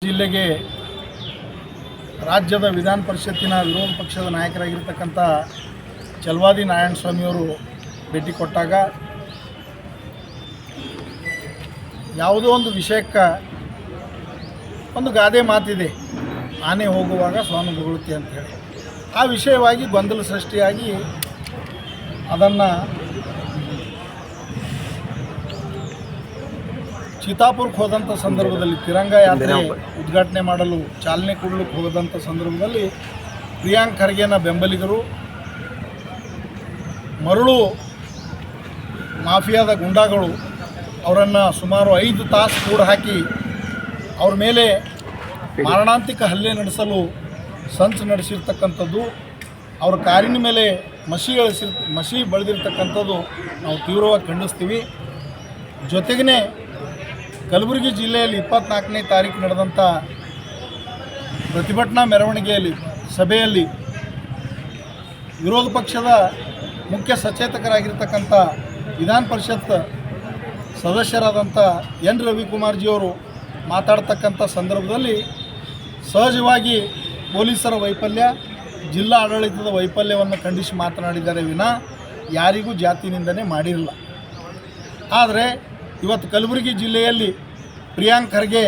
ಜಿಲ್ಲೆಗೆ ರಾಜ್ಯದ ವಿಧಾನ ಪರಿಷತ್ತಿನ ವಿರೋಧ ಪಕ್ಷದ ನಾಯಕರಾಗಿರ್ತಕ್ಕಂಥ ಚಲವಾದಿ ನಾರಾಯಣಸ್ವಾಮಿಯವರು ಭೇಟಿ ಕೊಟ್ಟಾಗ ಯಾವುದೋ ಒಂದು ವಿಷಯಕ್ಕೆ ಒಂದು ಗಾದೆ ಮಾತಿದೆ, ಆನೆ ಹೋಗುವಾಗ ಸ್ವಾಮಿ ಬೊಗಳುತ್ತೆ ಅಂಥೇಳಿ. ಆ ವಿಷಯವಾಗಿ ಗೊಂದಲ ಸೃಷ್ಟಿಯಾಗಿ ಅದನ್ನು ಚಿತಾಪುರಕ್ಕೆ ಹೋದಂಥ ಸಂದರ್ಭದಲ್ಲಿ ತಿರಂಗ ಯಾತ್ರೆ ಉದ್ಘಾಟನೆ ಮಾಡಲು ಚಾಲನೆ ಕೊಡಲಿಕ್ಕೆ ಹೋದಂಥ ಸಂದರ್ಭದಲ್ಲಿ ಪ್ರಿಯಾಂಕ್ ಖರ್ಗೆನ ಬೆಂಬಲಿಗರು ಮರಳು ಮಾಫಿಯಾದ ಗುಂಡಾಗಳು ಅವರನ್ನು ಸುಮಾರು 5 ತಾಸು ಕೂಡ ಹಾಕಿ ಅವ್ರ ಮೇಲೆ ಮಾರಣಾಂತಿಕ ಹಲ್ಲೆ ನಡೆಸಲು ಸಂಚು ನಡೆಸಿರ್ತಕ್ಕಂಥದ್ದು, ಅವ್ರ ಕಾರಿನ ಮೇಲೆ ಮಸಿ ಬೆಳೆದಿರ್ತಕ್ಕಂಥದ್ದು ನಾವು ತೀವ್ರವಾಗಿ ಖಂಡಿಸ್ತೀವಿ. ಜೊತೆಗೇ ಕಲಬುರಗಿ ಜಿಲ್ಲೆಯಲ್ಲಿ 24ನೇ ತಾರೀಕು ನಡೆದಂಥ ಪ್ರತಿಭಟನಾ ಮೆರವಣಿಗೆಯಲ್ಲಿ ಸಭೆಯಲ್ಲಿ ವಿರೋಧ ಪಕ್ಷದ ಮುಖ್ಯ ಸಚೇತಕರಾಗಿರ್ತಕ್ಕಂಥ ವಿಧಾನ ಪರಿಷತ್ ಸದಸ್ಯರಾದಂಥ ಎನ್ ರವಿಕುಮಾರ್ಜಿಯವರು ಮಾತಾಡ್ತಕ್ಕಂಥ ಸಂದರ್ಭದಲ್ಲಿ ಸಹಜವಾಗಿ ಪೊಲೀಸರ ವೈಫಲ್ಯ, ಜಿಲ್ಲಾ ಆಡಳಿತದ ವೈಫಲ್ಯವನ್ನು ಖಂಡಿಸಿ ಮಾತನಾಡಿದ್ದಾರೆ ವಿನಾ ಯಾರಿಗೂ ಜಾತಿ ನಿಂದನೆ ಮಾಡಿರಲಿಲ್ಲ. ಆದರೆ ಇವತ್ತು ಕಲಬುರಗಿ ಜಿಲ್ಲೆಯಲ್ಲಿ ಪ್ರಿಯಾಂಕ್ ಖರ್ಗೆ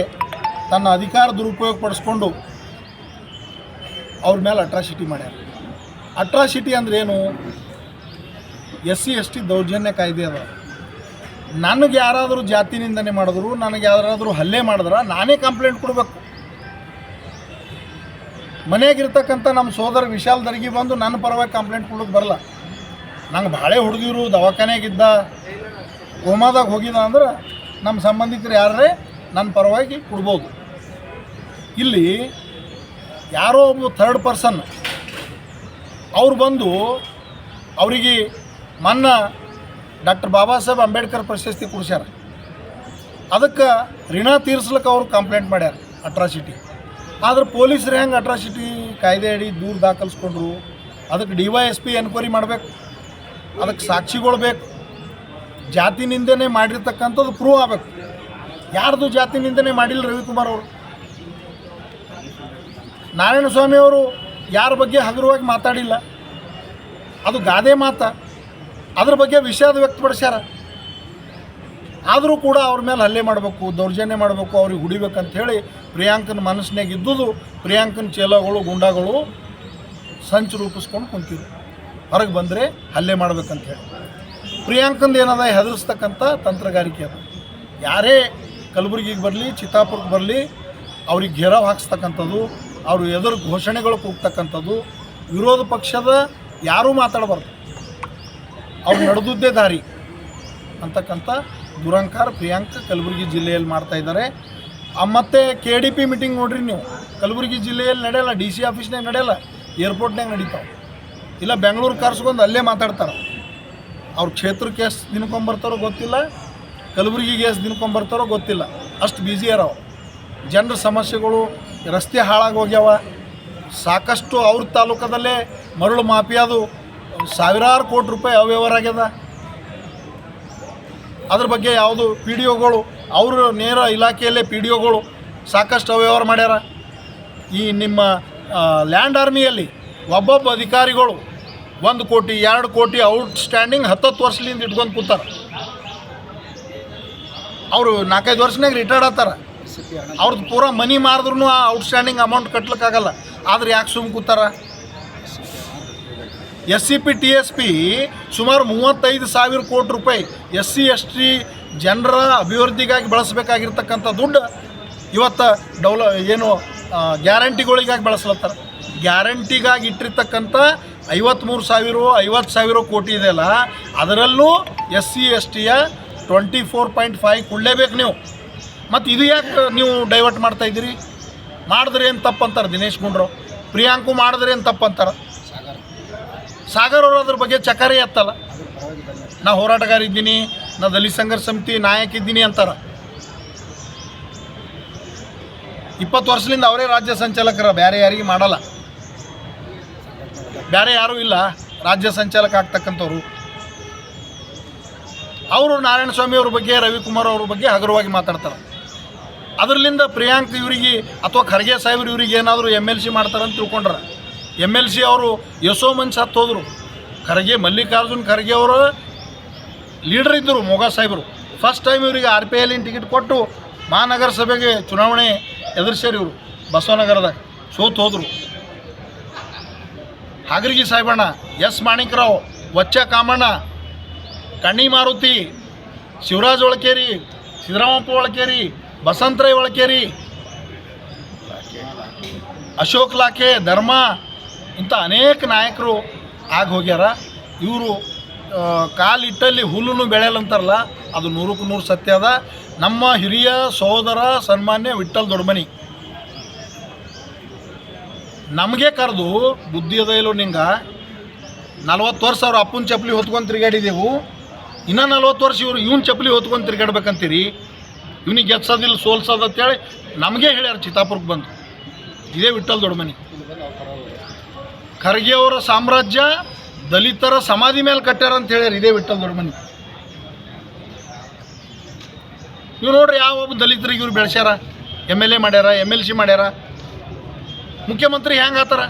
ತನ್ನ ಅಧಿಕಾರ ದುರುಪಯೋಗ ಪಡಿಸ್ಕೊಂಡು ಅವ್ರ ಮೇಲೆ ಅಟ್ರಾಸಿಟಿ ಮಾಡ್ಯಾರ. ಅಟ್ರಾಸಿಟಿ ಅಂದ್ರೇನು? SC/ST ದೌರ್ಜನ್ಯ ಕಾಯ್ದೆ ಅದ. ನನಗೆ ಯಾರಾದರೂ ಜಾತಿ ನಿಂದನೆ ಮಾಡಿದ್ರು, ನನಗೆ ಯಾರಾದರೂ ಹಲ್ಲೆ ಮಾಡಿದ್ರೆ ನಾನೇ ಕಂಪ್ಲೇಂಟ್ ಕೊಡಬೇಕು. ಮನೆಯಾಗಿರ್ತಕ್ಕಂಥ ನಮ್ಮ ಸೋದರ ವಿಶಾಲ್ ದರ್ಗಿ ಬಂದು ನನ್ನ ಪರವಾಗಿ ಕಂಪ್ಲೇಂಟ್ ಕೊಡೋಕ್ಕೆ ಬರಲ್ಲ. ನಂಗೆ ಭಾಳ ಹುಡುಗಿರು ದವಾಖಾನೆಯಾಗಿದ್ದ, ಕೋಮಾದಾಗ ಹೋಗಿದ್ದ ಅಂದ್ರೆ ನಮ್ಮ ಸಂಬಂಧಿಕರು ಯಾರೇ ನನ್ನ ಪರವಾಗಿ ಕೊಡ್ಬೋದು. ಇಲ್ಲಿ ಯಾರೋ ಒಬ್ಬ ಥರ್ಡ್ ಪರ್ಸನ್ ಅವ್ರು ಬಂದು ಅವರಿಗೆ ಮೊನ್ನೆ ಡಾಕ್ಟರ್ ಬಾಬಾ ಸಾಹೇಬ್ ಅಂಬೇಡ್ಕರ್ ಪ್ರಶಸ್ತಿ ಕೊಡ್ಸ್ಯಾರ. ಅದಕ್ಕೆ ಋಣ ತೀರ್ಸ್ಲಿಕ್ಕೆ ಅವರು ಕಂಪ್ಲೇಂಟ್ ಮಾಡ್ಯಾರ ಅಟ್ರಾಸಿಟಿ. ಆದ್ರೆ ಪೊಲೀಸರು ಹೆಂಗೆ ಅಟ್ರಾಸಿಟಿ ಕಾಯ್ದೆ ಅಡಿ ದೂರು ದಾಖಲಿಸ್ಕೊಂಡ್ರು? ಅದಕ್ಕೆ DYSP ಎನ್ಕ್ವೈರಿ ಮಾಡಬೇಕು, ಅದಕ್ಕೆ ಸಾಕ್ಷಿಗಳು ಬೇಕು, ಜಾತಿ ನಿಂದನೆ ಮಾಡಿರ್ತಕ್ಕಂಥದ್ದು ಪ್ರೂವ್ ಆಗಬೇಕು. ಯಾರ್ದು ಜಾತಿ ನಿಂದನೆ ಮಾಡಿಲ್ಲ ರವಿಕುಮಾರ್ ಅವರು. ನಾರಾಯಣಸ್ವಾಮಿ ಅವರು ಯಾರ ಬಗ್ಗೆ ಹಗುರವಾಗಿ ಮಾತಾಡಿಲ್ಲ, ಅದು ಗಾದೆ ಮಾತು. ಅದ್ರ ಬಗ್ಗೆ ವಿಷಾದ ವ್ಯಕ್ತಪಡಿಸ್ಯಾರ. ಆದರೂ ಕೂಡ ಅವ್ರ ಮೇಲೆ ಹಲ್ಲೆ ಮಾಡಬೇಕು, ದೌರ್ಜನ್ಯ ಮಾಡಬೇಕು, ಅವ್ರಿಗೆ ಹುಡಿಬೇಕಂಥೇಳಿ ಪ್ರಿಯಾಂಕನ ಮನಸ್ಸಿನಾಗ ಇದ್ದುದು ಪ್ರಿಯಾಂಕನ ಚೇಲಗಳು ಗುಂಡಾಗಳು ಸಂಚು ರೂಪಿಸ್ಕೊಂಡು ಕುಂತಿದ್ರು. ಹೊರಗೆ ಬಂದರೆ ಹಲ್ಲೆ ಮಾಡ್ಬೇಕಂಥೇಳಿ ಪ್ರಿಯಾಂಕಂದು ಏನದ ಹೆದರಿಸ್ತಕ್ಕಂಥ ತಂತ್ರಗಾರಿಕೆ ಅದು. ಯಾರೇ ಕಲಬುರಗಿಗೆ ಬರಲಿ, ಚಿತ್ತಾಪುರಕ್ಕೆ ಬರಲಿ, ಅವ್ರಿಗೆ ಘೇರಾವ್ ಹಾಕ್ಸ್ತಕ್ಕಂಥದ್ದು, ಅವರು ಎದುರು ಘೋಷಣೆಗಳು ಕೂಗ್ತಕ್ಕಂಥದ್ದು, ವಿರೋಧ ಪಕ್ಷದ ಯಾರೂ ಮಾತಾಡಬಾರ್ದು, ಅವ್ರು ನಡೆದುದ್ದೇ ದಾರಿ ಅಂತಕ್ಕಂಥ ದುರಂಕಾರ ಪ್ರಿಯಾಂಕ್ ಕಲಬುರಗಿ ಜಿಲ್ಲೆಯಲ್ಲಿ ಮಾಡ್ತಾಯಿದ್ದಾರೆ. ಮತ್ತು KDP ಮೀಟಿಂಗ್ ನೋಡ್ರಿ ನೀವು, ಕಲಬುರಗಿ ಜಿಲ್ಲೆಯಲ್ಲಿ ನಡೆಯಲ್ಲ, DC ಆಫೀಸ್ನಾಗ ನಡೆಯಲ್ಲ, ಏರ್ಪೋರ್ಟ್ನಾಗ ನಡೀತಾವೆ. ಇಲ್ಲ ಬೆಂಗಳೂರು ಕರ್ಸ್ಕೊಂಡು ಅಲ್ಲೇ ಮಾತಾಡ್ತಾರೆ. ಅವ್ರ ಕ್ಷೇತ್ರಕ್ಕೆ ಎಷ್ಟು ದಿನಕ್ಕೊಂಬರ್ತಾರೋ ಗೊತ್ತಿಲ್ಲ, ಕಲಬುರಗಿಗೆ ಎಷ್ಟು ದಿನಕ್ಕೊಂಬರ್ತಾರೋ ಗೊತ್ತಿಲ್ಲ, ಅಷ್ಟು ಬ್ಯುಸಿ ಇರವ. ಜನರ ಸಮಸ್ಯೆಗಳು, ರಸ್ತೆ ಹಾಳಾಗಿ ಹೋಗ್ಯಾವ, ಸಾಕಷ್ಟು ಅವ್ರ ತಾಲೂಕದಲ್ಲೇ ಮರಳು ಮಾಫಿಯಾದು ಸಾವಿರಾರು ಕೋಟಿ ರೂಪಾಯಿ ಅವ್ಯವಹಾರ ಆಗ್ಯದ. ಅದ್ರ ಬಗ್ಗೆ ಯಾವುದು PDOಗಳು, ಅವರು ನೇರ ಇಲಾಖೆಯಲ್ಲೇ PDOಗಳು ಸಾಕಷ್ಟು ಅವ್ಯವಹಾರ ಮಾಡ್ಯಾರ. ಈ ನಿಮ್ಮ ಲ್ಯಾಂಡ್ ಆರ್ಮಿಯಲ್ಲಿ ಒಬ್ಬೊಬ್ಬ ಅಧಿಕಾರಿಗಳು 1 ಕೋಟಿ 2 ಕೋಟಿ ಔಟ್ಸ್ಟ್ಯಾಂಡಿಂಗ್ 10 ವರ್ಷದಿಂದ ಇಟ್ಕೊಂಡು ಕೂತಾರೆ. ಅವರು 4-5 ವರ್ಷನಾಗ ರಿಟೈರ್ಡ್ ಆಗ್ತಾರೆ. ಅವ್ರದ್ದು ಪೂರಾ ಮನಿ ಮಾರಿದ್ರೂ ಆ ಔಟ್ಸ್ಟ್ಯಾಂಡಿಂಗ್ ಅಮೌಂಟ್ ಕಟ್ಲಿಕ್ಕಾಗಲ್ಲ. ಆದರೆ ಯಾಕೆ ಸುಮ್ಮ ಕೂತಾರ? SCP TSP ಸುಮಾರು 35,000 ಕೋಟಿ ರೂಪಾಯಿ SC/ST ಜನರ ಅಭಿವೃದ್ಧಿಗಾಗಿ ಬಳಸಬೇಕಾಗಿರ್ತಕ್ಕಂಥ ದುಡ್ಡು ಇವತ್ತು ಏನು ಗ್ಯಾರಂಟಿಗಳಿಗಾಗಿ ಬಳಸ್ಲತ್ತಾರ. ಗ್ಯಾರಂಟಿಗಾಗಿ ಇಟ್ಟಿರ್ತಕ್ಕಂಥ 53,000 ಕೋಟಿ ಇದೆಯಲ್ಲ, ಅದರಲ್ಲೂ SC/STಯ 24.5 ಕೊಡಲೇಬೇಕು ನೀವು. ಮತ್ತು ಇದು ಯಾಕೆ ನೀವು ಡೈವರ್ಟ್ ಮಾಡ್ತಾಯಿದ್ದೀರಿ? ಮಾಡಿದ್ರೆ ಏನು ತಪ್ಪಂತಾರೆ ದಿನೇಶ್ ಗುಂಡ್ರಾವ್, ಪ್ರಿಯಾಂಕು ಮಾಡಿದ್ರೆ ಏನು ತಪ್ಪಂತಾರೆ. ಸಾಗರ್ ಅವರು ಅದ್ರ ಬಗ್ಗೆ ಚಕಾರಿ ಎತ್ತಲ್ಲ, ನಾ ಹೋರಾಟಗಾರ ಇದ್ದೀನಿ, ನಾ ದಲಿತ ಸಂಘರ್ಷ ಸಮಿತಿ ನಾಯಕ ಇದ್ದೀನಿ ಅಂತಾರೆ. 20 ವರ್ಷದಿಂದ ಅವರೇ ರಾಜ್ಯ ಸಂಚಾಲಕರ, ಬೇರೆ ಯಾರಿಗೆ ಮಾಡಲ್ಲ, ಬೇರೆ ಯಾರೂ ಇಲ್ಲ ರಾಜ್ಯ ಸಂಚಾಲಕ ಆಗ್ತಕ್ಕಂಥವ್ರು. ಅವರು ನಾರಾಯಣಸ್ವಾಮಿ ಅವ್ರ ಬಗ್ಗೆ, ರವಿಕುಮಾರ್ ಅವ್ರ ಬಗ್ಗೆ ಹಗುರವಾಗಿ ಮಾತಾಡ್ತಾರೆ. ಅದರಲ್ಲಿಂದ ಪ್ರಿಯಾಂಕ್ ಇವರಿಗೆ ಅಥವಾ ಖರ್ಗೆ ಸಾಹೇಬ್ರು ಇವ್ರಿಗೆ ಏನಾದರೂ MLC ಮಾಡ್ತಾರಂತ ತಿಳ್ಕೊಂಡ್ರೆ MLC ಅವರು ಎಷ್ಟೋ ಮಂದಿ ಸತ್ತು ಹೋದರು. ಮಲ್ಲಿಕಾರ್ಜುನ್ ಖರ್ಗೆ ಅವರು ಲೀಡರ್ ಇದ್ದರು. ಮೊಗ ಸಾಹೇಬರು ಫಸ್ಟ್ ಟೈಮ್ ಇವರಿಗೆ RPI ಟಿಕೆಟ್ ಕೊಟ್ಟು ಮಹಾನಗರ ಸಭೆಗೆ ಚುನಾವಣೆ ಎದುರಿಸ್ಯಾರ. ಇವರು ಬಸವನಗರದಾಗ ಸೋತು ಹೋದರು. ಹಾಗರ್ಗಿ ಸಾಹೇಬಣ್ಣ, S ಮಾಣಿಕ್ರಾವ್, ವಚ್ಚ ಕಾಮಣ್ಣ, ಕಣ್ಣಿ ಮಾರುತಿ, ಶಿವರಾಜ್ ಒಳಕೇರಿ, ಸಿದ್ದರಾಮಪ್ಪ ಒಳಕೇರಿ, ಬಸಂತರೈ ಒಳಕೇರಿ, ಅಶೋಕ್ ಲಾಖೆ, ಧರ್ಮ, ಇಂಥ ಅನೇಕ ನಾಯಕರು ಆಗಿ ಹೋಗ್ಯಾರ. ಇವರು ಕಾಲಿಟ್ಟಲ್ಲಿ ಹುಲ್ಲನ್ನು ಬೆಳೆಯಲ್ಲ ಅಂತಾರಲ್ಲ, ಅದು 100ಕ್ಕೆ 100 ಸತ್ಯ ಅದ. ನಮ್ಮ ಹಿರಿಯ ಸಹೋದರ ಸನ್ಮಾನ್ಯ ವಿಠ್ಠಲ್ ದೊಡ್ಡಮನಿ ನಮಗೆ ಕರೆದು ಬುದ್ಧಿ ಅದ ಇಲ್ಲೋ ನಿಂಗೆ 40 ವರ್ಷ ಅವ್ರ ಅಪ್ಪನ ಚಪ್ಪಲಿ ಹೊತ್ಕೊಂಡು ತಿರುಗಾಡಿದೆವು, ಇನ್ನೂ 40 ವರ್ಷ ಇವನ್ ಚಪ್ಪಲಿ ಹೊತ್ಕೊಂಡು ತಿರುಗಾಡ್ಬೇಕಂತೀರಿ, ಇವನಿಗೆ ಗೆಲ್ಸೋದಿಲ್ಲ ಸೋಲ್ಸೋದು ಅಂತೇಳಿ ನಮಗೆ ಹೇಳ್ಯಾರ. ಚಿತ್ತಾಪುರಕ್ಕೆ ಬಂದು ಇದೇ ವಿಠ್ಠಲ್ ದೊಡ್ಡಮನಿ. ಖರ್ಗೆ ಅವರ ಸಾಮ್ರಾಜ್ಯ ದಲಿತರ ಸಮಾಧಿ ಮೇಲೆ ಕಟ್ಟ್ಯಾರ ಅಂತ ಹೇಳ್ಯಾರ ಇದೇ ವಿಠ್ಠಲ್ ದೊಡ್ಡಮನಿ. ಇವ್ರು ನೋಡ್ರಿ ಯಾವ ಒಬ್ಬ ದಲಿತರಿಗೆ ಇವ್ರು ಬೆಳೆಸ್ಯಾರ, MLA ಮಾಡ್ಯಾರ, MLC ಮಾಡ್ಯಾರ. ಮುಖ್ಯಮಂತ್ರಿ ಹೆಂಗೆ ಆತಾರ?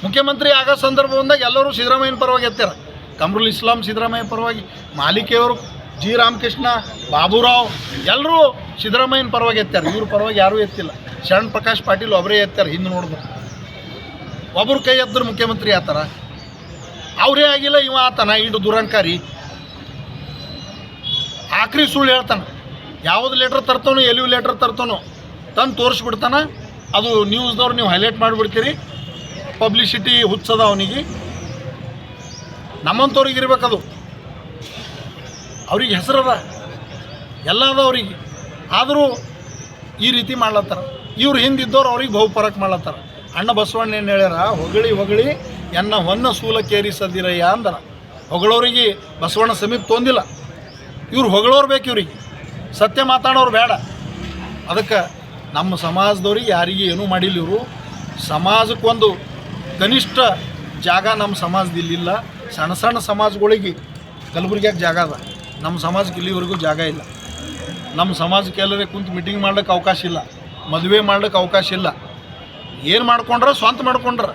ಮುಖ್ಯಮಂತ್ರಿ ಆಗೋ ಸಂದರ್ಭ ಬಂದಾಗ ಎಲ್ಲರೂ ಸಿದ್ದರಾಮಯ್ಯನ ಪರವಾಗಿ ಎತ್ತಾರ. ಕಮ್ರುಲ್ ಇಸ್ಲಾಂ ಸಿದ್ದರಾಮಯ್ಯ ಪರವಾಗಿ, ಮಾಲಿಕೆಯವರು, G ರಾಮಕೃಷ್ಣ, ಬಾಬುರಾವ್ ಎಲ್ಲರೂ ಸಿದ್ದರಾಮಯ್ಯನ ಪರವಾಗಿ ಎತ್ತಾರ. ಇವ್ರ ಪರವಾಗಿ ಯಾರೂ ಎತ್ತಿಲ್ಲ. ಶರಣ್ ಪ್ರಕಾಶ್ ಪಾಟೀಲ್ ಒಬ್ಬರೇ ಎತ್ತಾರ. ಹಿಂದೆ ನೋಡಿದ್ರು ಒಬ್ಬರು ಕೈ ಎದ್ರು ಮುಖ್ಯಮಂತ್ರಿ ಆತಾರ. ಅವರೇ ಆಗಿಲ್ಲ, ಇವ ಆತನ ಇಡು ದುರಂಕಾರಿ, ಆಖರಿ ಸುಳ್ಳು ಹೇಳ್ತಾನೆ. ಯಾವುದು ಲೆಟ್ರ್ ತರ್ತಾನೋ, ಎಲ್ಲಿಯೂ ಲೆಟ್ರ್ ತರ್ತಾನೋ ತಂದು ತೋರಿಸ್ಬಿಡ್ತಾನೆ. ಅದು ನ್ಯೂಸ್ದವ್ರು ನೀವು ಹೈಲೈಟ್ ಮಾಡಿಬಿಡ್ತೀರಿ. ಪಬ್ಲಿಸಿಟಿ ಹುಚ್ಚದ ಅವನಿಗೆ. ನಮ್ಮಂಥವ್ರಿಗೆ ಇರ್ಬೇಕದು. ಅವ್ರಿಗೆ ಹೆಸರದ ಎಲ್ಲ ಅದ ಅವ್ರಿಗೆ. ಆದರೂ ಈ ರೀತಿ ಮಾಡ್ಲತ್ತಾರ. ಇವ್ರು ಹಿಂದಿದ್ದವ್ರು ಅವ್ರಿಗೆ ಬಹುಪರಕ್ ಮಾಡ್ಲತ್ತಾರ. ಅಣ್ಣ ಬಸವಣ್ಣ ಏನು ಹೇಳ್ಯಾರ, ಹೊಗಳಿ ಹೊಗಳಿ ಎನ್ನ ಹೊನ್ನ ಸೂಲಕ್ಕೇರಿಸದಿರಯ್ಯ ಅಂದಾರ. ಹೊಗಳೋರಿಗೆ ಬಸವಣ್ಣ ಸಮೀಪ ತೊಂದಿಲ್ಲ. ಇವ್ರು ಹೊಗಳೋರು ಬೇಕು, ಇವ್ರಿಗೆ ಸತ್ಯ ಮಾತಾಡೋರು ಬೇಡ. ಅದಕ್ಕೆ ನಮ್ಮ ಸಮಾಜದವ್ರಿಗೆ ಯಾರಿಗೆ ಏನೂ ಮಾಡಿಲ್ಲ. ಇವರು ಸಮಾಜಕ್ಕೊಂದು ಕನಿಷ್ಠ ಜಾಗ ನಮ್ಮ ಸಮಾಜದಲ್ಲಿಲ್ಲ. ಸಣ್ಣ ಸಣ್ಣ ಸಮಾಜಗಳಿಗೆ ಕಲಬುರಗಿಯಾಗ ಜಾಗ ಅದ, ನಮ್ಮ ಸಮಾಜಕ್ಕೆ ಇಲ್ಲಿವರೆಗೂ ಜಾಗ ಇಲ್ಲ. ನಮ್ಮ ಸಮಾಜಕ್ಕೆ ಎಲ್ಲರೇ ಕುಂತು ಮೀಟಿಂಗ್ ಮಾಡ್ಲಿಕ್ಕೆ ಅವಕಾಶ ಇಲ್ಲ, ಮದುವೆ ಮಾಡ್ಲಿಕ್ಕೆ ಅವಕಾಶ ಇಲ್ಲ. ಏನು ಮಾಡ್ಕೊಂಡ್ರೆ ಸ್ವಂತ ಮಾಡ್ಕೊಂಡ್ರೆ,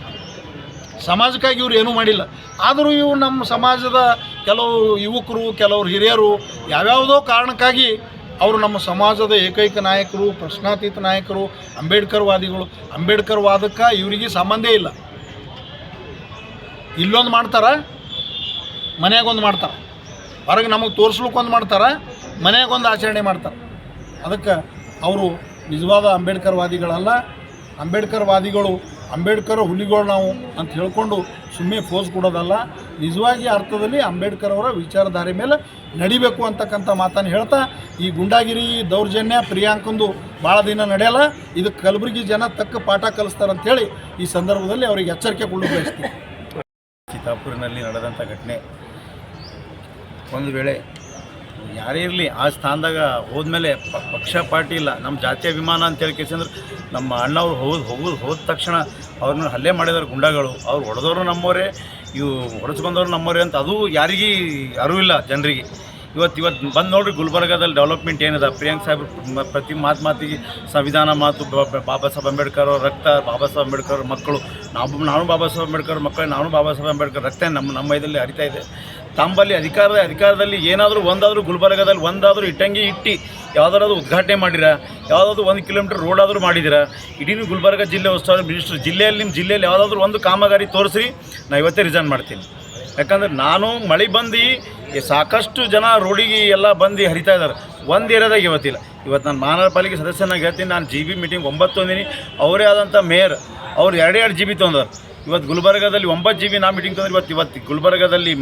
ಸಮಾಜಕ್ಕಾಗಿ ಇವ್ರು ಏನೂ ಮಾಡಿಲ್ಲ. ಆದರೂ ಇವು ನಮ್ಮ ಸಮಾಜದ ಕೆಲವು ಯುವಕರು, ಕೆಲವರು ಹಿರಿಯರು ಯಾವ್ಯಾವುದೋ ಕಾರಣಕ್ಕಾಗಿ ಅವರು ನಮ್ಮ ಸಮಾಜದ ಏಕೈಕ ನಾಯಕರು, ಪ್ರಶ್ನಾತೀತ ನಾಯಕರು, ಅಂಬೇಡ್ಕರ್ ವಾದಿಗಳು. ಅಂಬೇಡ್ಕರ್ ವಾದಕ್ಕೆ ಇವರಿಗೆ ಸಂಬಂಧೇ ಇಲ್ಲ. ಇಲ್ಲೊಂದು ಮಾಡ್ತಾರೆ, ಮನೆಯಾಗೊಂದು ಮಾಡ್ತಾರೆ, ಹೊರಗೆ ನಮಗೆ ತೋರಿಸ್ಲಿಕ್ಕೊಂದು ಮಾಡ್ತಾರೆ, ಮನೆಯಾಗೊಂದು ಆಚರಣೆ ಮಾಡ್ತಾರೆ. ಅದಕ್ಕೆ ಅವರು ನಿಜವಾದ ಅಂಬೇಡ್ಕರ್ ವಾದಿಗಳಲ್ಲ. ಅಂಬೇಡ್ಕರ್ ವಾದಿಗಳು, ಅಂಬೇಡ್ಕರ್ ಹುಲಿಗಳು ನಾವು ಅಂತ ಹೇಳ್ಕೊಂಡು ಸುಮ್ಮನೆ ಫೋಸ್ ಕೊಡೋದಲ್ಲ. ನಿಜವಾಗಿ ಅರ್ಥದಲ್ಲಿ ಅಂಬೇಡ್ಕರ್ ಅವರ ವಿಚಾರಧಾರೆ ಮೇಲೆ ನಡಿಬೇಕು ಅಂತಕ್ಕಂಥ ಮಾತನ್ನು ಹೇಳ್ತಾ, ಈ ಗುಂಡಾಗಿರಿ ದೌರ್ಜನ್ಯ ಪ್ರಿಯಾಂಕಂದು ಭಾಳ ದಿನ ನಡೆಯಲ್ಲ. ಇದಕ್ಕೆ ಕಲಬುರಗಿ ಜನ ತಕ್ಕ ಪಾಠ ಕಲಿಸ್ತಾರಂಥೇಳಿ ಈ ಸಂದರ್ಭದಲ್ಲಿ ಅವರಿಗೆ ಎಚ್ಚರಿಕೆ ಕೊಡಲು ಬಯಸ್ತೀವಿ. ಚಿತ್ತಾಪುರಿನಲ್ಲಿ ನಡೆದಂಥ ಘಟನೆ, ಒಂದು ವೇಳೆ ಯಾರೇ ಇರಲಿ ಆ ಸ್ಥಾನದಾಗ ಹೋದ್ಮೇಲೆ ಪಕ್ಷ ಪಾರ್ಟಿ ಇಲ್ಲ, ನಮ್ಮ ಜಾತಿ ಅಭಿಮಾನ ಅಂತ ಹೇಳ್ಕೇಸಂದ್ರೆ ನಮ್ಮ ಅಣ್ಣವ್ರು ಹೋದ ತಕ್ಷಣ ಅವ್ರನ್ನ ಹಲ್ಲೆ ಮಾಡಿದಾರೆ ಗುಂಡಾಗಳು. ಅವ್ರು ಹೊಡೆದವರು ನಮ್ಮವರೇ, ಇವು ಹೊಡೆಸ್ಕೊಂಡವ್ರು ನಮ್ಮವರೇ ಅಂತ ಅದು ಯಾರಿಗೂ ಅರಿವಿಲ್ಲ ಜನರಿಗೆ. ಇವತ್ತು ಬಂದು ನೋಡ್ರಿ ಗುಲ್ಬರ್ಗಾದಲ್ಲಿ ಡೆವಲಪ್ಮೆಂಟ್ ಏನಿದೆ. ಪ್ರಿಯಾಂಕ್ ಸಾಹೇಬ್ ಪ್ರತಿ ಮಾತಿಗೆ ಸಂವಿಧಾನ ಮಾತು, ಬಾಬಾ ಸಾಹೇಬ್ ಅಂಬೇಡ್ಕರ್ ಅವ್ರ ರಕ್ತ, ಬಾಬಾ ಸಾಹೇಬ್ ಅಂಬೇಡ್ಕರ್ ಮಕ್ಕಳು, ನಾನು ಬಾಬಾ ಸಾಹೇಬ್ ಅಂಬೇಡ್ಕರ್ ಮಕ್ಕಳು, ನಾನು ಬಾಬಾ ಸಾಹೇಬ್ ಅಂಬೇಡ್ಕರ್ ರಕ್ತ ನಮ್ಮ ಇದರಲ್ಲಿ ಹರಿತಾ ಇದೆ. ತಮ್ಮಲ್ಲಿ ಅಧಿಕಾರದಲ್ಲಿ ಏನಾದರೂ ಒಂದಾದರೂ ಗುಲ್ಬರ್ಗಾದಲ್ಲಿ ಒಂದಾದರೂ ಇಟ್ಟಂಗಿ ಇಟ್ಟು ಯಾವುದಾದ್ರು ಉದ್ಘಾಟನೆ ಮಾಡಿರ, ಯಾವುದಾದ್ರು 1 ಕಿಲೋಮೀಟರ್ ರೋಡ್ ಆದರೂ ಮಾಡಿದಿರ. ಇಡೀ ಗುಲ್ಬರ್ಗ ಜಿಲ್ಲೆ ಉಸ್ತುವಾರಿ ಮಿನಿಸ್ಟರ್ ಜಿಲ್ಲೆಯಲ್ಲಿ ನಿಮ್ಮ ಜಿಲ್ಲೆಯಲ್ಲಿ ಯಾವುದಾದ್ರೂ ಒಂದು ಕಾಮಗಾರಿ ತೋರಿಸ್ರಿ, ನಾನು ಇವತ್ತೇ ರಿಸೈನ್ ಮಾಡ್ತೀನಿ. ಯಾಕಂದ್ರೆ ನಾನು ಮಳೆ ಬಂದು ಸಾಕಷ್ಟು ಜನ ರೋಡಿಗೆ ಎಲ್ಲ ಬಂದು ಹರಿತಾ ಇದ್ದಾರೆ. ಒಂದು ಏರಿಯಾದಾಗ ಇವತ್ತು ನಾನು ಮಹಾನಗರ ಪಾಲಿಕೆ ಸದಸ್ಯನಾಗಿ ಹೇಳ್ತೀನಿ. ನಾನು GB ಮೀಟಿಂಗ್ 9 ತೊಂದಿನಿ. ಅವರೇ ಆದಂಥ ಮೇಯರ್ ಅವ್ರು 2 GB ತೊಂದರು. ಇವತ್ತು ಗುಲ್ಬರ್ಗಾದಲ್ಲಿ 9 GB ನಾ ಮೀಟಿಂಗ್ ತೊಂದ್ರೆ. ಇವತ್ತು ಗುಲ್ಬರ್ಗಾದಲ್ಲಿ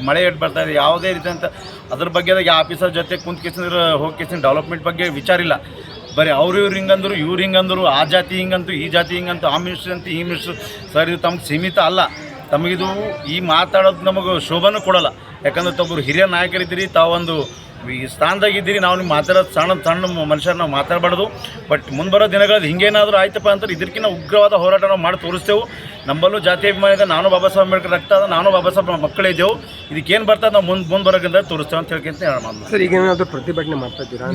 ಮಳೆ ಬರ್ತಾ ಇದೆ. ಯಾವುದೇ ರೀತಿ ಅಂತ ಅದ್ರ ಬಗ್ಗೆ ಆಫೀಸರ್ ಜೊತೆ ಕುಂತ್ಕೇಸಂದ್ರೆ ಹೋಗ್ಕೇಸಂದ್ರೆ ಡೆವಲಪ್ಮೆಂಟ್ ಬಗ್ಗೆ ವಿಚಾರ ಇಲ್ಲ. ಬರೀ ಇವ್ರು ಹಿಂಗಂದ್ರು, ಇವ್ರು ಹಿಂಗಂದ್ರು, ಆ ಜಾತಿ ಹಿಂಗಂತು, ಈ ಜಾತಿ ಹಿಂಗಂತು, ಆ ಮಿನಿಸ್ಟ್ರಿ ಅಂತ, ಈ ಮಿನಿಸ್ಟ್ರು. ಸರ್, ಇದು ತಮ್ಗೆ ಸೀಮಿತ ಅಲ್ಲ. ತಮಗಿದು ಈ ಮಾತಾಡೋದು ನಮಗೆ ಶೋಭನೂ ಕೊಡೋಲ್ಲ. ಯಾಕಂದ್ರೆ ತಾವೊಬ್ಬರು ಹಿರಿಯ ನಾಯಕರಿದ್ದೀರಿ, ತಾವೊಂದು ಈ ಸ್ಥಾನದಾಗಿದ್ದೀರಿ. ನಾವು ನಿಮ್ಗೆ ಮಾತಾಡೋದು ಸಣ್ಣ ಮನುಷ್ಯರು ನಾವು ಮಾತಾಡಬಾರ್ದು. ಬಟ್ ಮುಂದೆ ಬರೋ ದಿನಗಳಲ್ಲಿ ಹಿಂಗೇನಾದರೂ ಆಯ್ತಪ್ಪ ಅಂತಾರೆ ಇದಕ್ಕಿಂತ ಉಗ್ರವಾದ ಹೋರಾಟ ನಾವು ಮಾಡಿ ತೋರಿಸ್ತೇವೆ. ನಮ್ಮಲ್ಲೂ ಜಾತಿ ಅಭಿಮಾನ ಇದೆ. ನಾನು ಬಾಬಾ ಸಾಹೇಬ್ ಅಂಬೇಡ್ಕರ್ ರಕ್ತ ಅದ, ನಾನು ಬಾಬಾ ಸಾಹೇಬ್ ಮಕ್ಕಳಿದ್ದೆವು. ಇದಕ್ಕೇನು ಬರ್ತದೆ ನಾವು ಮುಂದೆ ಬರೋಕ್ಕಿಂತ ತೋರಿಸ್ತೇವೆ ಅಂತ ಹೇಳ್ಕೊಂತ ಹೇಳ. ಸರ್, ಈಗ ಏನಾದರೂ ಪ್ರತಿಭಟನೆ ಮಾಡ್ತಾ ಇದ್ದೀರಾ?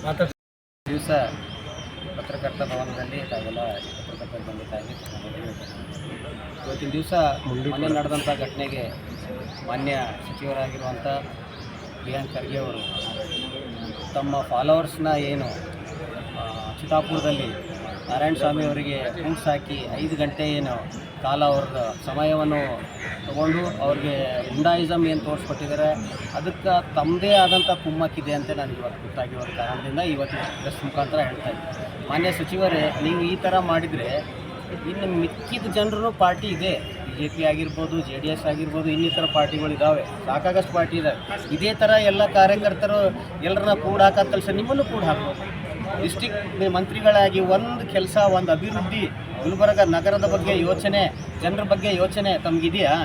ದಿವಸ ಪತ್ರಕರ್ತ ಭವನದಲ್ಲಿ ತಾವೆಲ್ಲ ಪತ್ರಕರ್ತರು ಬಂದಿದ್ದಾಗಿ ಇವತ್ತಿನ ದಿವಸ ಮೊನ್ನೆ ನಡೆದಂಥ ಘಟನೆಗೆ ಮಾನ್ಯ ಸಚಿವರಾಗಿರುವಂಥ ಪ್ರಿಯಾಂಕ್ ಖರ್ಗೆ ಅವರು ತಮ್ಮ ಫಾಲೋವರ್ಸ್ನ ಏನು ಚಿತ್ತಾಪುರದಲ್ಲಿ ನಾರಾಯಣ ಸ್ವಾಮಿ ಅವರಿಗೆ ಕೂಡ್ಸ್ ಹಾಕಿ 5 ಗಂಟೆ ಏನು ಕಾಲ ಅವ್ರ ಸಮಯವನ್ನು ತಗೊಂಡು ಅವ್ರಿಗೆ ಗುಂಡಾಯಿಸಮ್ ಏನು ತೋರಿಸ್ಕೊಟ್ಟಿದ್ದಾರೆ ಅದಕ್ಕೆ ತಮ್ಮದೇ ಆದಂಥ ಕುಮ್ಮಕ್ಕಿದೆ ಅಂತ ನನಗೆ ಇವತ್ತು ಗೊತ್ತಾಗಿರೋ ಕಾರಣದಿಂದ ಇವತ್ತು ಪ್ರೆಸ್ ಮುಖಾಂತರ ಹೇಳ್ತಾ ಇದ್ದೀನಿ. ಮಾನ್ಯ ಸಚಿವರೇ, ನೀವು ಈ ಥರ ಮಾಡಿದರೆ ಇನ್ನು ಮಿಕ್ಕಿದ ಜನರು ಪಾರ್ಟಿ ಇದೆ, BJP ಆಗಿರ್ಬೋದು, JDS ಆಗಿರ್ಬೋದು, ಇನ್ನಿತರ ಪಾರ್ಟಿಗಳಿದ್ದಾವೆ, ಸಾಕಾಗಷ್ಟು ಪಾರ್ಟಿ ಇದ್ದಾವೆ. ಇದೇ ಥರ ಎಲ್ಲ ಕಾರ್ಯಕರ್ತರು ಎಲ್ಲರನ್ನ ಕೂಡ ಹಾಕೋದು ಕೆಲಸ ನಿಮ್ಮನ್ನು ಕೂಡ ಹಾಕ್ಬೋದು. ಡಿಸ್ಟಿಕ್ ಮಂತ್ರಿಗಳಾಗಿ ಒಂದು ಕೆಲಸ, ಒಂದು ಅಭಿವೃದ್ಧಿ, ಗುಲ್ಬರ್ಗ ನಗರದ ಬಗ್ಗೆ ಯೋಚನೆ, ಜನರ ಬಗ್ಗೆ ಯೋಚನೆ ತಮಗಿದೆಯಾ?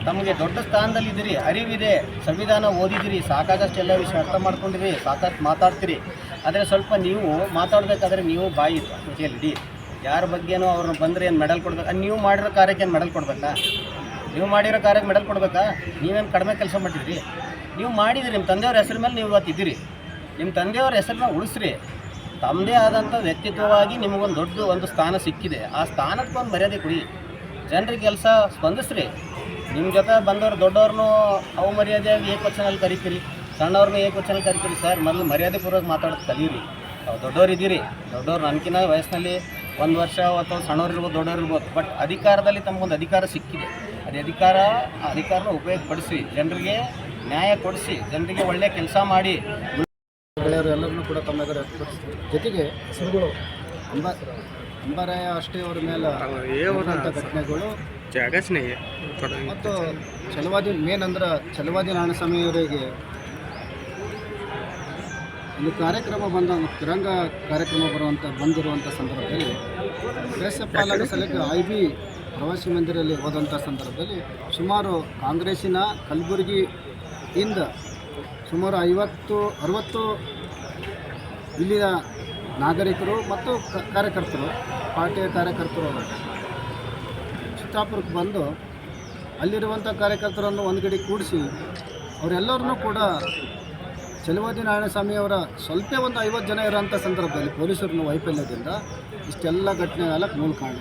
ತಮಗೆ ದೊಡ್ಡ ಸ್ಥಾನದಲ್ಲಿದ್ದೀರಿ, ಅರಿವಿದೆ, ಸಂವಿಧಾನ ಓದಿದಿರಿ, ಸಾಕಾಗಷ್ಟು ಎಲ್ಲ ವಿಷಯ ಅರ್ಥ ಮಾಡ್ಕೊಂಡಿರಿ, ಸಾಕಷ್ಟು ಮಾತಾಡ್ತೀರಿ. ಆದರೆ ಸ್ವಲ್ಪ ನೀವು ಮಾತಾಡಬೇಕಾದ್ರೆ ನೀವು ಬಾಯಿ ಮುಚ್ಚಿಡಿ. ಯಾರ ಬಗ್ಗೆನೂ ಅವ್ರನ್ನ ಬಂದರೆ ಏನು ಮೆಡಲ್ ಕೊಡ್ಬೇಕಾ? ನೀವು ಮಾಡಿರೋ ಕಾರ್ಯಕ್ಕೆ ಏನು ಮೆಡಲ್ ಕೊಡಬೇಕಾ? ನೀವು ಮಾಡಿರೋ ಕಾರ್ಯಕ್ಕೆ ಮೆಡಲ್ ಕೊಡಬೇಕಾ? ನೀವೇನು ಕಡಿಮೆ ಕೆಲಸ ಮಾಡಿದ್ರಿ? ನೀವು ಮಾಡಿದಿರಿ, ನಿಮ್ಮ ತಂದೆಯವ್ರ ಹೆಸರು ಮೇಲೆ ನೀವು ಇವತ್ತಿದ್ದೀರಿ. ನಿಮ್ಮ ತಂದೆಯವ್ರ ಹೆಸರನ್ನ ಉಳಿಸ್ರಿ. ತಮ್ಮದೇ ಆದಂಥ ವ್ಯಕ್ತಿತ್ವವಾಗಿ ನಿಮಗೊಂದು ದೊಡ್ಡ ಒಂದು ಸ್ಥಾನ ಸಿಕ್ಕಿದೆ, ಆ ಸ್ಥಾನಕ್ಕೆ ಒಂದು ಮರ್ಯಾದೆ ಕೊಡಿ. ಜನರಿಗೆ ಕೆಲಸ ಸ್ಪಂದಿಸ್ರಿ. ನಿಮ್ಮ ಜೊತೆ ಬಂದವರು ದೊಡ್ಡವ್ರನ್ನೂ ಅವಮರ್ಯಾದೆಯಾಗಿ ಏಕವಚನಲ್ಲಿ ಕರಿತೀರಿ, ಸಣ್ಣವ್ರನ್ನೂ ಏಕವಚನಲ್ಲಿ ಕರಿತೀರಿ. ಸರ್, ಮೊದಲು ಮರ್ಯಾದೆ ಪೂರ್ವಕ ಮಾತಾಡೋದು ಕಲೀರಿ. ದೊಡ್ಡವ್ರು ಇದ್ದೀರಿ, ದೊಡ್ಡವ್ರು ನನಗಿನ್ನ ವಯಸ್ಸಿನಲ್ಲಿ 1 ವರ್ಷ ಅಥವಾ ಸಣ್ಣವ್ರು ಇರ್ಬೋದು, ದೊಡ್ಡವ್ರು ಇರ್ಬೋದು, ಬಟ್ ಅಧಿಕಾರದಲ್ಲಿ ತಮಗೊಂದು ಅಧಿಕಾರ ಸಿಕ್ಕಿದೆ. ಆ ಅಧಿಕಾರನ ಉಪಯೋಗಪಡಿಸಿ, ಜನರಿಗೆ ನ್ಯಾಯ ಕೊಡಿಸಿ, ಜನರಿಗೆ ಒಳ್ಳೆಯ ಕೆಲಸ ಮಾಡಿ. ಗೆಳೆಯರು ಎಲ್ಲರನ್ನೂ ಕೂಡ ತಮ್ಮ ಎದುರು ವ್ಯಕ್ತಪಡಿಸ್ತಾರೆ. ಜೊತೆಗೆ ಅಂಬಾರಾಯ ಅಷ್ಟೇ ಅವರ ಮೇಲೆ ನಡೆದಂಥ ಘಟನೆಗಳು ಮತ್ತು ಛಲವಾದಿ ಮೇನ್ ಅಂದ್ರೆ ಛಲವಾದಿ ನಾರಾಯಣಸ್ವಾಮಿ ಅವರಿಗೆ ಒಂದು ಕಾರ್ಯಕ್ರಮ ತಿರಂಗ ಕಾರ್ಯಕ್ರಮ ಬಂದಿರುವಂಥ ಸಂದರ್ಭದಲ್ಲಿ ದೇಶ ಪಾಲನೆ ಸಲಕ್ಕೆ IB ಪ್ರವಾಸಿ ಮಂದಿರಲ್ಲಿ ಹೋದಂಥ ಸಂದರ್ಭದಲ್ಲಿ ಸುಮಾರು ಕಾಂಗ್ರೆಸ್ಸಿನ ಕಲಬುರಗಿಯಿಂದ ಸುಮಾರು 50-60 ಇಲ್ಲಿನ ನಾಗರಿಕರು ಮತ್ತು ಕಾರ್ಯಕರ್ತರು, ಪಾರ್ಟಿಯ ಕಾರ್ಯಕರ್ತರು ಚಿತ್ತಾಪುರಕ್ಕೆ ಬಂದು ಅಲ್ಲಿರುವಂಥ ಕಾರ್ಯಕರ್ತರನ್ನು ಒಂದು ಕಡೆ ಕೂಡಿಸಿ ಅವರೆಲ್ಲರನ್ನೂ ಕೂಡ ಛಲವಾದಿ ನಾರಾಯಣಸ್ವಾಮಿ ಅವರ ಸ್ವಲ್ಪ ಒಂದು 50 ಜನ ಇರೋಂಥ ಸಂದರ್ಭದಲ್ಲಿ ಪೊಲೀಸರನ್ನು ವೈಫಲ್ಯದಿಂದ ಇಷ್ಟೆಲ್ಲ ಘಟನೆ ಆಗಕ್ಕೆ ಮೂಲ ಕಾರಣ.